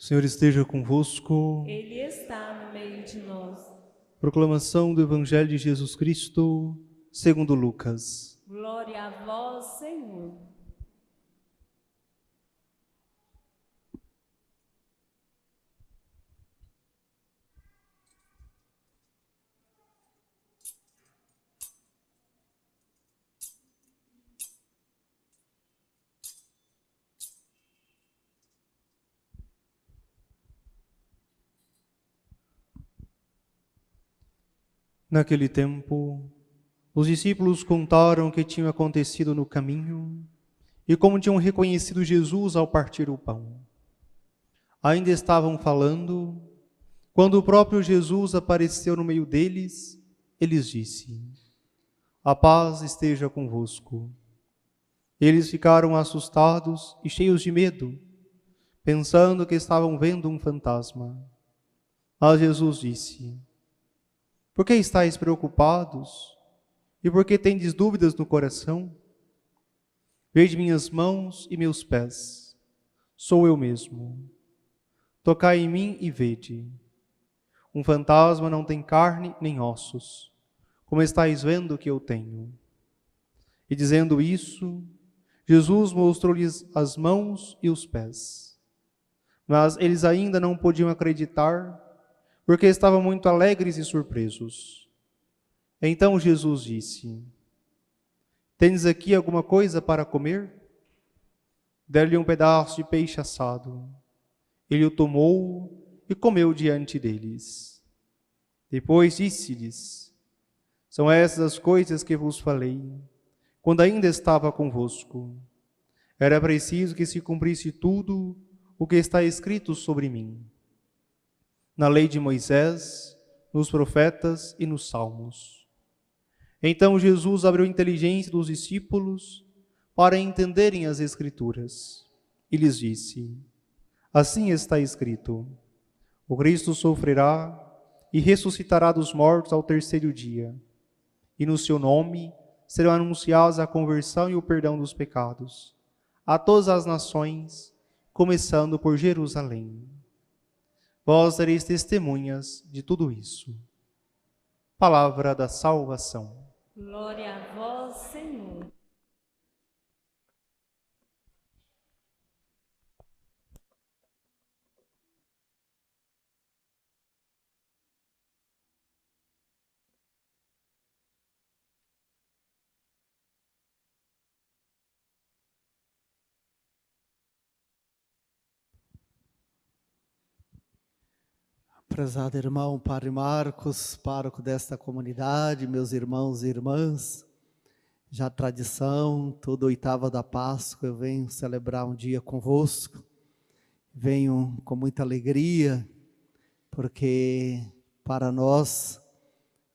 O Senhor esteja convosco. Ele está no meio de nós. Proclamação do Evangelho de Jesus Cristo, segundo Lucas. Glória a vós, Senhor. Naquele tempo, os discípulos contaram o que tinha acontecido no caminho e como tinham reconhecido Jesus ao partir o pão. Ainda estavam falando, quando o próprio Jesus apareceu no meio deles, lhes disse: "A paz esteja convosco." Eles ficaram assustados e cheios de medo, pensando que estavam vendo um fantasma. Mas Jesus disse: "Por que estáis preocupados? E por que tendes dúvidas no coração? Vede minhas mãos e meus pés. Sou eu mesmo. Tocai em mim e vede. Um fantasma não tem carne nem ossos, como estáis vendo que eu tenho." E dizendo isso, Jesus mostrou-lhes as mãos e os pés. Mas eles ainda não podiam acreditar, porque estavam muito alegres e surpresos. Então Jesus disse: "Tendes aqui alguma coisa para comer?" Deram-lhe um pedaço de peixe assado. Ele o tomou e comeu diante deles. Depois disse-lhes: "São essas as coisas que vos falei, quando ainda estava convosco. Era preciso que se cumprisse tudo o que está escrito sobre mim, na lei de Moisés, nos profetas e nos salmos." Então Jesus abriu a inteligência dos discípulos para entenderem as Escrituras e lhes disse: "Assim está escrito: o Cristo sofrerá e ressuscitará dos mortos ao terceiro dia, e no seu nome serão anunciados a conversão e o perdão dos pecados a todas as nações, começando por Jerusalém. Vós sereis testemunhas de tudo isso." Palavra da salvação. Glória a vós, Senhor. Prezado irmão Padre Marcos, pároco desta comunidade, meus irmãos e irmãs, já tradição, toda oitava da Páscoa eu venho celebrar um dia convosco, venho com muita alegria, porque para nós,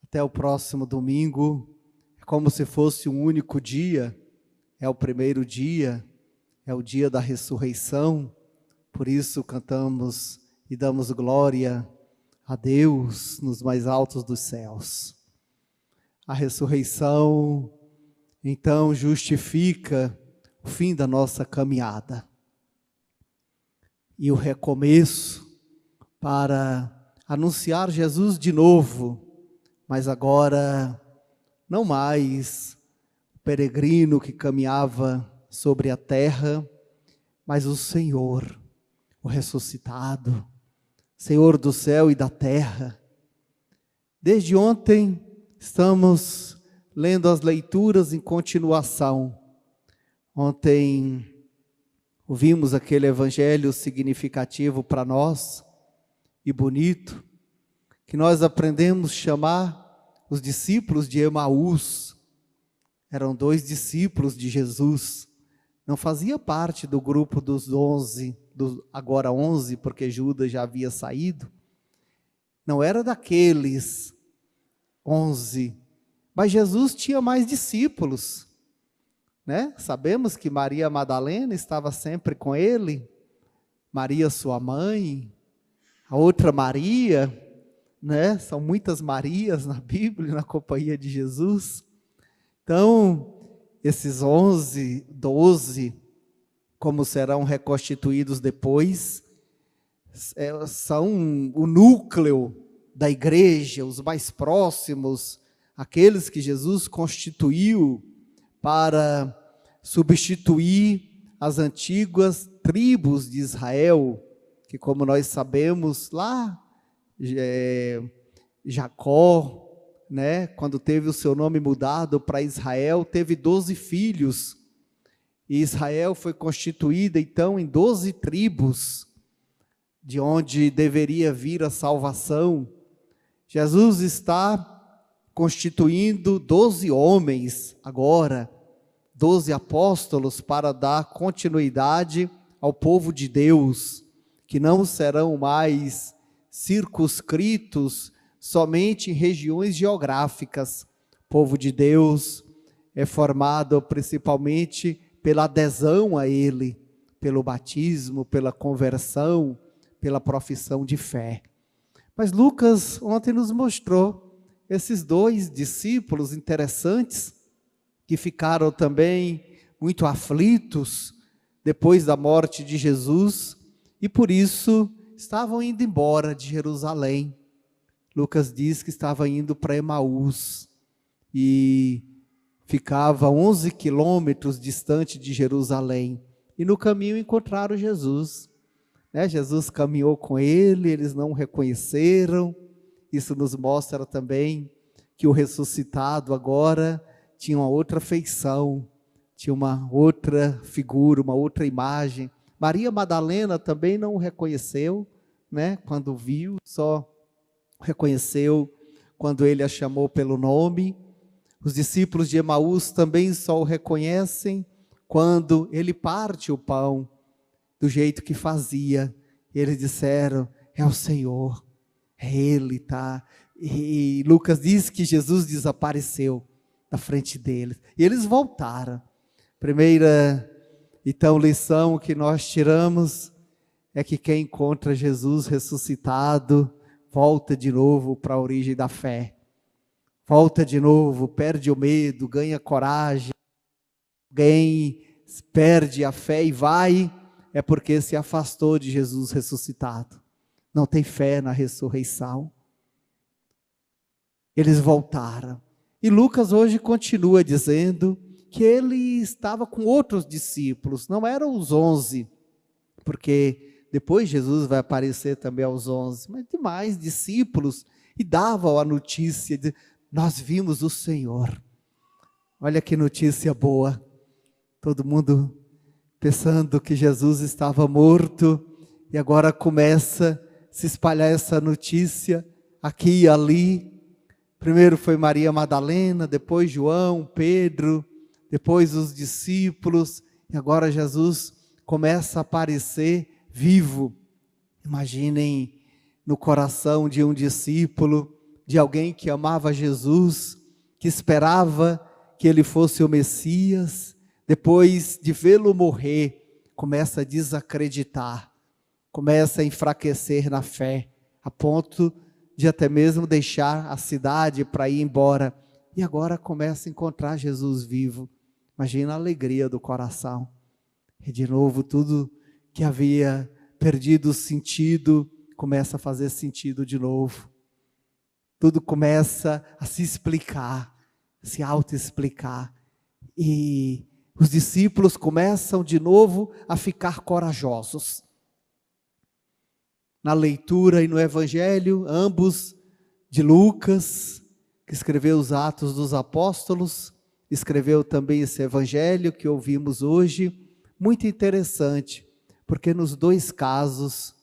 até o próximo domingo, é como se fosse um único dia, é o primeiro dia, é o dia da ressurreição, por isso cantamos e damos glória a Deus nos mais altos dos céus. A ressurreição, então, justifica o fim da nossa caminhada e o recomeço para anunciar Jesus de novo, mas agora não mais o peregrino que caminhava sobre a terra, mas o Senhor, o ressuscitado, Senhor do céu e da terra. Desde ontem estamos lendo as leituras em continuação. Ontem ouvimos aquele evangelho significativo para nós e bonito, que nós aprendemos a chamar os discípulos de Emaús. Eram 2 discípulos de Jesus, não fazia parte do grupo dos 11, agora 11, porque Judas já havia saído, não era daqueles 11, mas Jesus tinha mais discípulos, né? Sabemos que Maria Madalena estava sempre com ele, Maria sua mãe, a outra Maria, né? São muitas Marias na Bíblia, na companhia de Jesus. Então, esses 11, 12, como serão reconstituídos depois, são o núcleo da igreja, os mais próximos, aqueles que Jesus constituiu para substituir as antigas tribos de Israel, que, como nós sabemos, lá Jacó, né, quando teve o seu nome mudado para Israel, teve 12 filhos, e Israel foi constituída então em 12 tribos, de onde deveria vir a salvação. Jesus está constituindo 12 homens agora, 12 apóstolos, para dar continuidade ao povo de Deus, que não serão mais circunscritos somente em regiões geográficas. O povo de Deus é formado principalmente pela adesão a Ele, pelo batismo, pela conversão, pela profissão de fé. Mas Lucas ontem nos mostrou esses 2 discípulos interessantes, que ficaram também muito aflitos depois da morte de Jesus, e por isso estavam indo embora de Jerusalém. Lucas diz que estava indo para Emaús, e ficava 11 quilômetros distante de Jerusalém, e no caminho encontraram Jesus. Jesus caminhou com ele, eles não o reconheceram. Isso nos mostra também que o ressuscitado agora tinha uma outra feição, tinha uma outra figura, uma outra imagem. Maria Madalena também não o reconheceu, quando viu, só reconheceu quando ele a chamou pelo nome. Os discípulos de Emaús também só o reconhecem quando ele parte o pão do jeito que fazia. Eles disseram: é o Senhor, é Ele, tá? E Lucas diz que Jesus desapareceu da frente deles, e eles voltaram. Primeira, então, lição que nós tiramos é que quem encontra Jesus ressuscitado, volta de novo para a origem da fé, volta de novo, perde o medo, ganha coragem. Quem perde a fé e vai, é porque se afastou de Jesus ressuscitado, não tem fé na ressurreição. Eles voltaram, e Lucas hoje continua dizendo que ele estava com outros discípulos, não eram os 11, porque depois Jesus vai aparecer também aos 11, mas demais discípulos, e davam a notícia de: nós vimos o Senhor. Olha que notícia boa. Todo mundo pensando que Jesus estava morto, e agora começa a se espalhar essa notícia aqui e ali. Primeiro foi Maria Madalena, depois João, Pedro, depois os discípulos, e agora Jesus começa a aparecer vivo. Imaginem no coração de um discípulo, de alguém que amava Jesus, que esperava que ele fosse o Messias, depois de vê-lo morrer, começa a desacreditar, começa a enfraquecer na fé, a ponto de até mesmo deixar a cidade para ir embora, e agora começa a encontrar Jesus vivo. Imagina a alegria do coração, e de novo tudo que havia perdido sentido, começa a fazer sentido de novo, tudo começa a se explicar, se auto-explicar, e os discípulos começam de novo a ficar corajosos. Na leitura e no Evangelho, ambos de Lucas, que escreveu os Atos dos Apóstolos, escreveu também esse Evangelho que ouvimos hoje, muito interessante, porque nos 2 casos,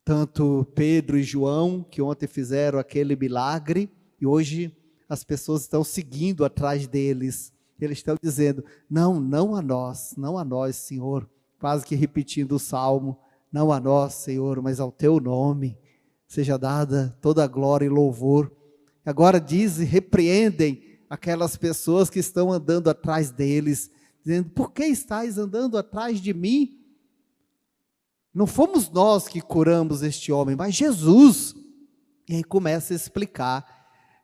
tanto Pedro e João, que ontem fizeram aquele milagre, e hoje as pessoas estão seguindo atrás deles, eles estão dizendo: não a nós, Senhor, quase que repetindo o Salmo, não a nós, Senhor, mas ao teu nome seja dada toda a glória e louvor. Agora dizem, repreendem aquelas pessoas que estão andando atrás deles, dizendo: por que estáis andando atrás de mim? Não fomos nós que curamos este homem, mas Jesus. E aí começa a explicar,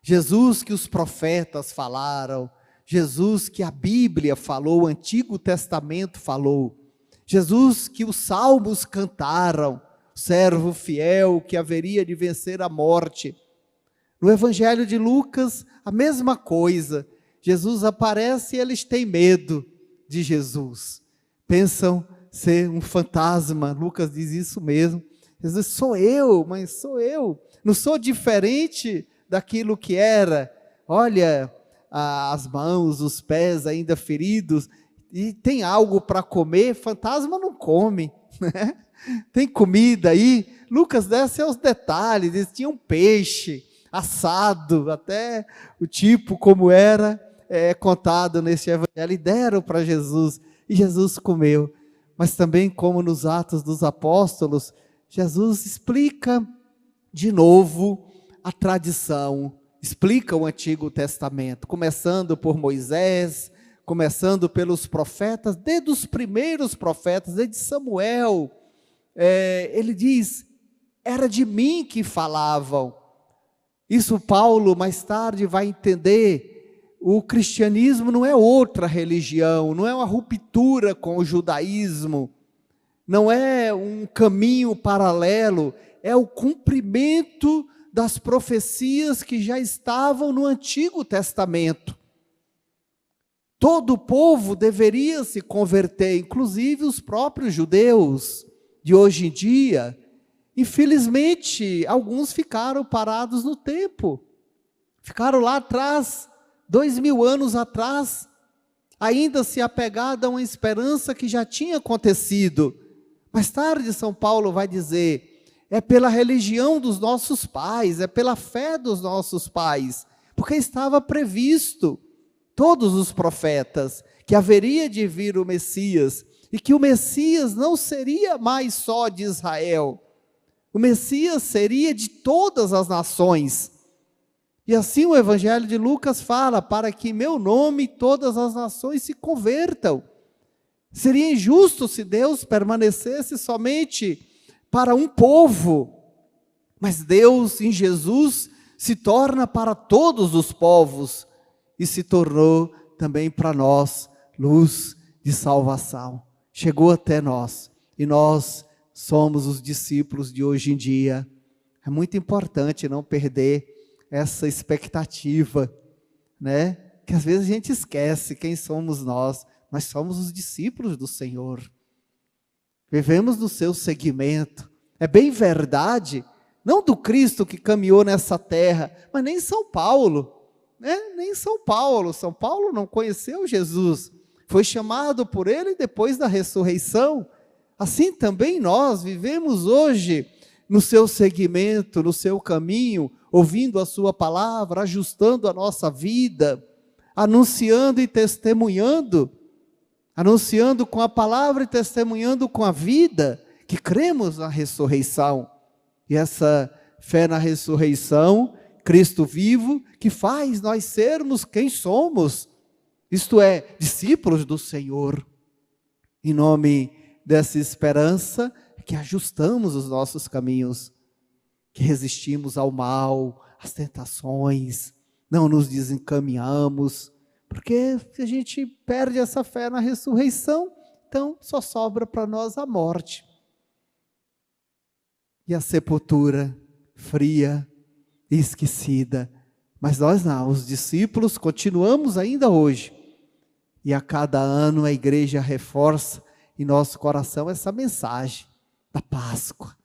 Jesus que os profetas falaram, Jesus que a Bíblia falou, o Antigo Testamento falou, Jesus que os salmos cantaram, servo fiel que haveria de vencer a morte. No Evangelho de Lucas, a mesma coisa. Jesus aparece e eles têm medo de Jesus. Pensam ser um fantasma. Lucas diz isso mesmo. Jesus, sou eu, mas sou eu. Não sou diferente daquilo que era. Olha, as mãos, os pés ainda feridos. E tem algo para comer? Fantasma não come, né? Tem comida aí? Lucas desce aos detalhes. Eles tinham um peixe assado, até o tipo como era contado nesse evangelho, e deram para Jesus, e Jesus comeu. Mas também, como nos Atos dos Apóstolos, Jesus explica de novo a tradição, explica o Antigo Testamento, começando por Moisés, começando pelos profetas, desde os primeiros profetas, desde Samuel. Ele diz, era de mim que falavam. Isso Paulo mais tarde vai entender. O cristianismo não é outra religião, não é uma ruptura com o judaísmo, não é um caminho paralelo, é o cumprimento das profecias que já estavam no Antigo Testamento. Todo o povo deveria se converter, inclusive os próprios judeus de hoje em dia. Infelizmente, alguns ficaram parados no tempo, ficaram lá atrás, 2000 anos atrás, ainda se apegado a uma esperança que já tinha acontecido. Mais tarde, São Paulo vai dizer, é pela religião dos nossos pais, é pela fé dos nossos pais, porque estava previsto, todos os profetas, que haveria de vir o Messias, e que o Messias não seria mais só de Israel, o Messias seria de todas as nações. E assim o Evangelho de Lucas fala, para que em meu nome todas as nações se convertam. Seria injusto se Deus permanecesse somente para um povo, mas Deus em Jesus se torna para todos os povos e se tornou também para nós luz de salvação. Chegou até nós e nós somos os discípulos de hoje em dia. É muito importante não perder essa expectativa, né? Que às vezes a gente esquece quem somos nós. Nós somos os discípulos do Senhor. Vivemos no seu seguimento. É bem verdade, não do Cristo que caminhou nessa terra, mas nem São Paulo, né? Nem São Paulo. São Paulo não conheceu Jesus. Foi chamado por ele depois da ressurreição. Assim também nós vivemos hoje no seu seguimento, no seu caminho, ouvindo a sua palavra, ajustando a nossa vida, anunciando e testemunhando, anunciando com a palavra e testemunhando com a vida, que cremos na ressurreição. E essa fé na ressurreição, Cristo vivo, que faz nós sermos quem somos, isto é, discípulos do Senhor. Em nome dessa esperança, que ajustamos os nossos caminhos, que resistimos ao mal, às tentações, não nos desencaminhamos, porque se a gente perde essa fé na ressurreição, então só sobra para nós a morte. E a sepultura fria e esquecida. Mas nós não, os discípulos continuamos ainda hoje. E a cada ano a igreja reforça em nosso coração essa mensagem da Páscoa,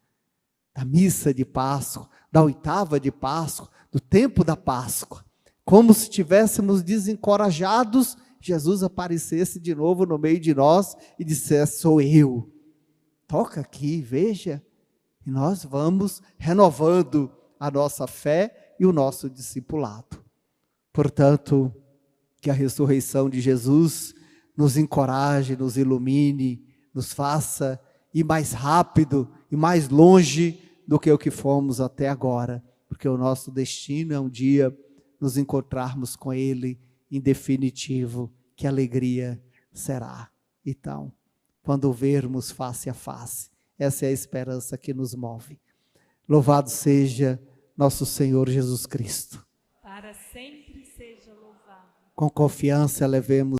da missa de Páscoa, da oitava de Páscoa, do tempo da Páscoa. Como se estivéssemos desencorajados, Jesus aparecesse de novo no meio de nós e dissesse, sou eu. Toca aqui, veja. E nós vamos renovando a nossa fé e o nosso discipulado. Portanto, que a ressurreição de Jesus nos encoraje, nos ilumine, nos faça ir mais rápido e mais longe do que o que fomos até agora, porque o nosso destino é um dia nos encontrarmos com Ele em definitivo. Que alegria será. Então, quando o vermos face a face, essa é a esperança que nos move. Louvado seja nosso Senhor Jesus Cristo. Para sempre seja louvado. Com confiança elevemos